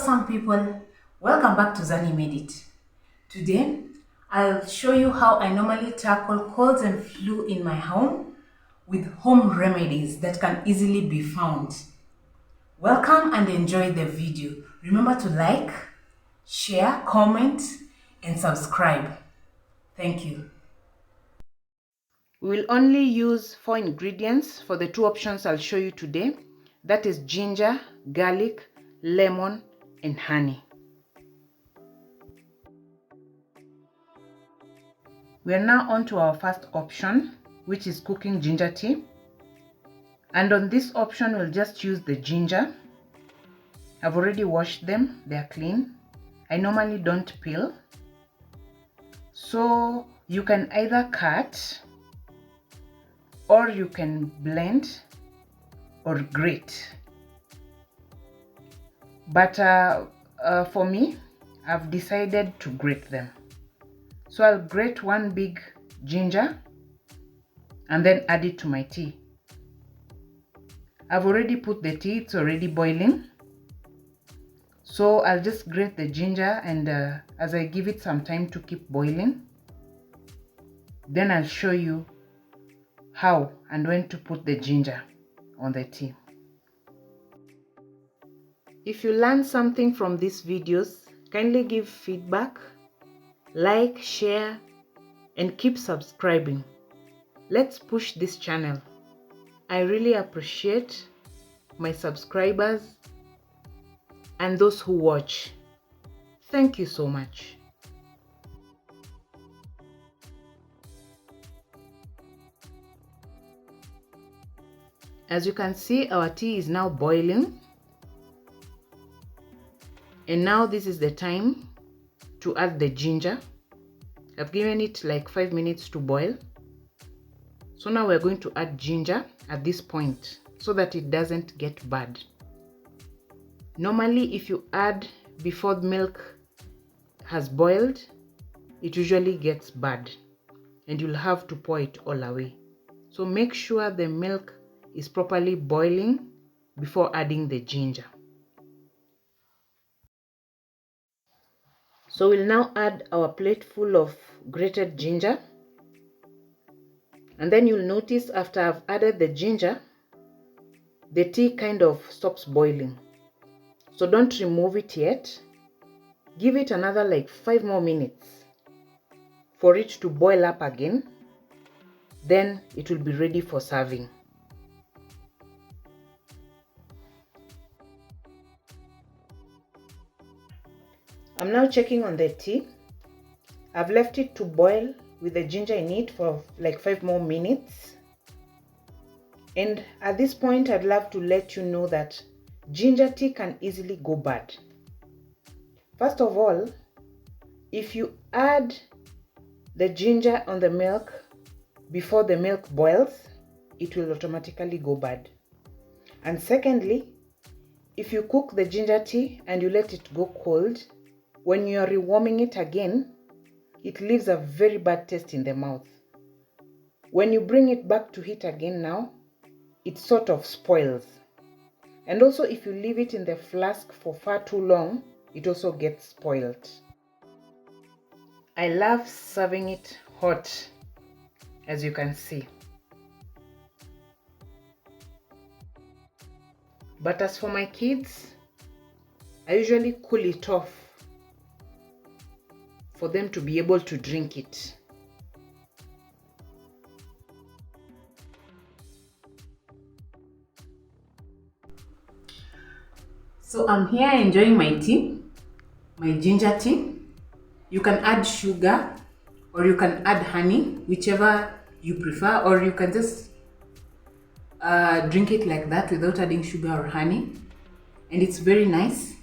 awesome people, welcome back to Remedies. Today I'll show you how I normally tackle colds and flu in my home with home remedies that can easily be found. Welcome and enjoy the video. Remember to like, share, comment and subscribe. Thank you. We will only use 4 ingredients for the 2 options I'll show you today. That is ginger, garlic, lemon and honey. We are now on to our first option, which is cooking ginger tea. And on this option, we'll just use the ginger. I've already washed them, they are clean. I normally don't peel. So you can either cut, or you can blend, or grate. But for me, I've decided to grate them. So I'll grate 1 big ginger and then add it to my tea. I've already put the tea, it's already boiling. So I'll just grate the ginger and as I give it some time to keep boiling, then I'll show you how and when to put the ginger on the tea. If you learned something from these videos, kindly give feedback, like, share, and keep subscribing. Let's push this channel. I really appreciate my subscribers and those who watch. Thank you so much. As you can see, our tea is now boiling. And now this is the time to add the ginger. I've given it like 5 minutes to boil. So now we're going to add ginger at this point so that it doesn't get bad. Normally, if you add before the milk has boiled, it usually gets bad and you'll have to pour it all away. So make sure the milk is properly boiling before adding the ginger. So we'll now add our plate full of grated ginger. And then you'll notice after I've added the ginger, the tea kind of stops boiling. So don't remove it yet. Give it another like 5 more minutes for it to boil up again. Then it will be ready for serving. I'm now checking on the tea. I've left it to boil with the ginger in it for like 5 more minutes. And at this point, I'd love to let you know that ginger tea can easily go bad. First of all, if you add the ginger on the milk before the milk boils, it will automatically go bad. And secondly, if you cook the ginger tea and you let it go cold, when you are rewarming it again, it leaves a very bad taste in the mouth. When you bring it back to heat again now, it sort of spoils. And also if you leave it in the flask for far too long, it also gets spoiled. I love serving it hot, as you can see. But as for my kids, I usually cool it off for them to be able to drink it. So I'm here enjoying my tea, my ginger tea. You can add sugar or you can add honey, whichever you prefer, or you can just drink it like that without adding sugar or honey. And it's very nice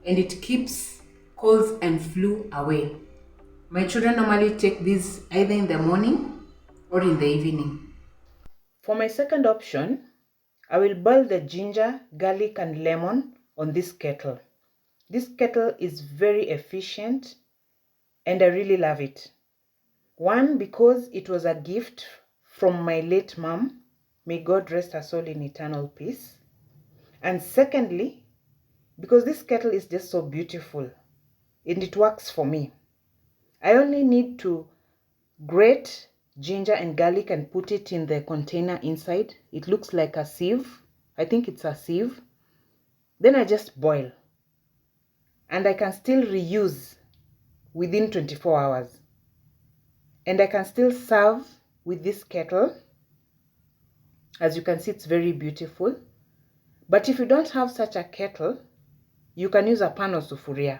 and it keeps colds and flu away. My children normally take this either in the morning or in the evening. For my second option, I will boil the ginger, garlic and lemon on this kettle. This kettle is very efficient and I really love it. One, because it was a gift from my late mom. May God rest her soul in eternal peace. And secondly, because this kettle is just so beautiful and it works for me. I only need to grate ginger and garlic and put it in the container inside. It looks like a sieve. I think it's a sieve. Then I just boil. And I can still reuse within 24 hours. And I can still serve with this kettle. As you can see, it's very beautiful. But if you don't have such a kettle, you can use a pan or sufuria.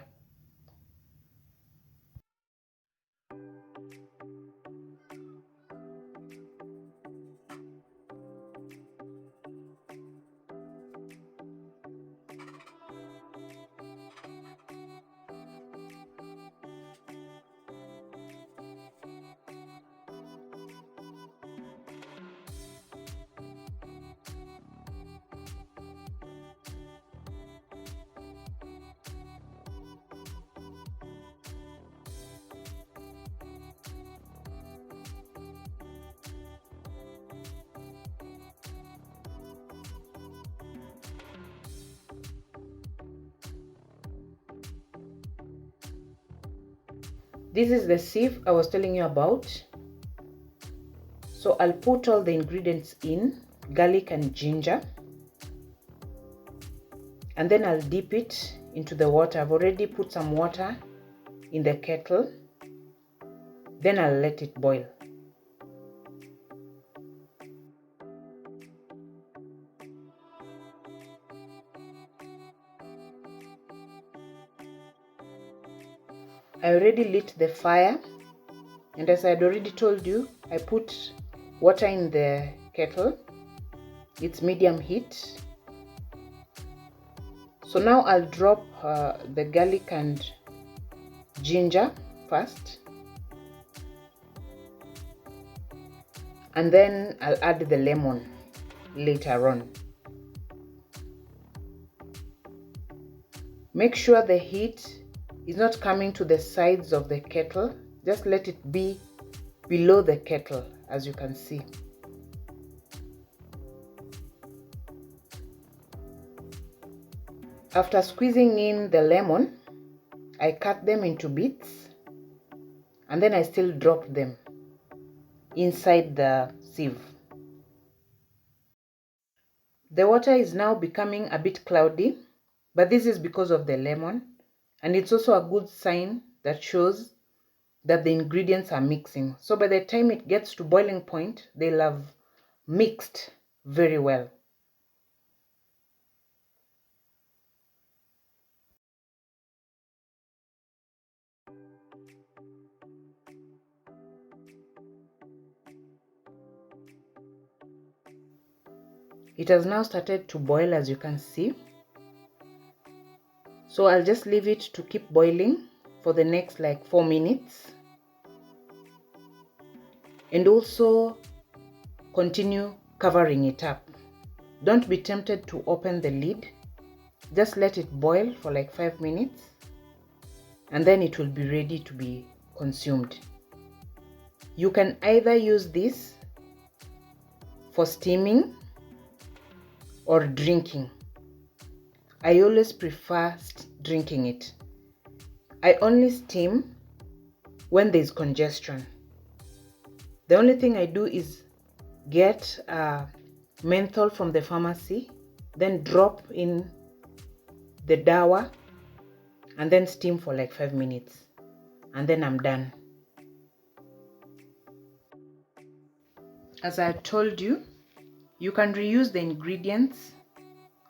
This is the sieve I was telling you about. So I'll put all the ingredients in, garlic and ginger. And then I'll dip it into the water. I've already put some water in the kettle. Then I'll let it boil. I already lit the fire, and as I had already told you, I put water in the kettle. It's medium heat. So now I'll drop the garlic and ginger first, and then I'll add the lemon later on. Make sure the heat is not coming to the sides of the kettle. Just let it be below the kettle, as you can see. After squeezing in the lemon, I cut them into bits, and then I still drop them inside the sieve. The water is now becoming a bit cloudy, but this is because of the lemon, and it's also a good sign that shows that the ingredients are mixing. So by the time it gets to boiling point, they'll have mixed very well. It has now started to boil, as you can see. So I'll just leave it to keep boiling for the next like 4 minutes. And also continue covering it up. Don't be tempted to open the lid. Just let it boil for like 5 minutes, and then it will be ready to be consumed. You can either use this for steaming or drinking. I always prefer drinking it. I only steam when there's congestion. The only thing I do is get menthol from the pharmacy, then drop in the dawa, and then steam for like 5 minutes, and then I'm done. As I told you, you can reuse the ingredients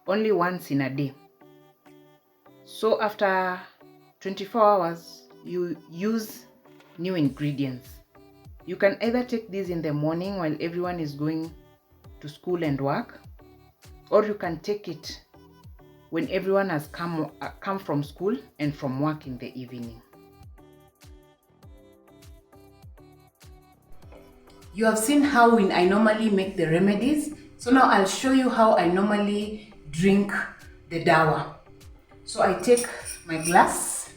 only once in a day. So after 24 hours, you use new ingredients. You can either take these in the morning while everyone is going to school and work, or you can take it when everyone has come from school and from work in the evening. You have seen how I normally make the remedies. So now I'll show you how I normally drink the dawa. So I take my glass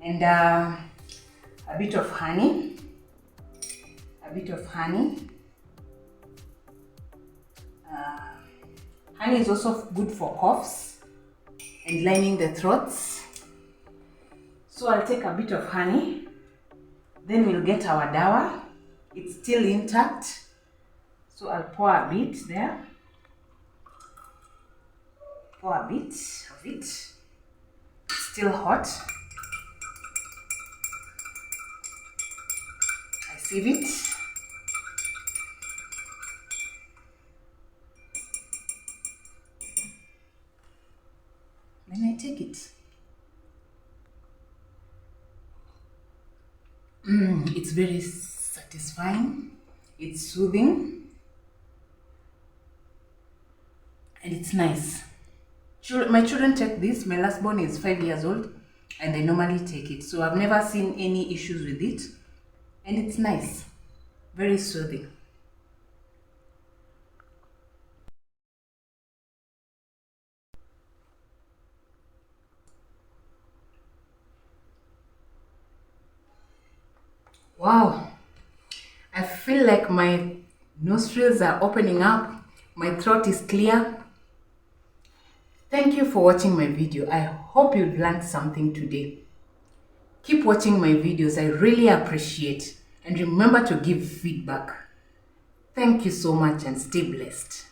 and a bit of honey. Honey is also good for coughs and lining the throats. So I'll take a bit of honey, then we'll get our dawa. It's still intact, so I'll pour a bit there. Pour a bit of it. It's still hot. I sieve it. Then I take it. It's very satisfying. It's soothing. And it's nice. My children take this. My last born is 5 years old and they normally take it. So I've never seen any issues with it. And it's nice. Very soothing. Wow. I feel like my nostrils are opening up. My throat is clear. Thank you for watching my video. I hope you learned something today. Keep watching my videos. I really appreciate. And remember to give feedback. Thank you so much and stay blessed.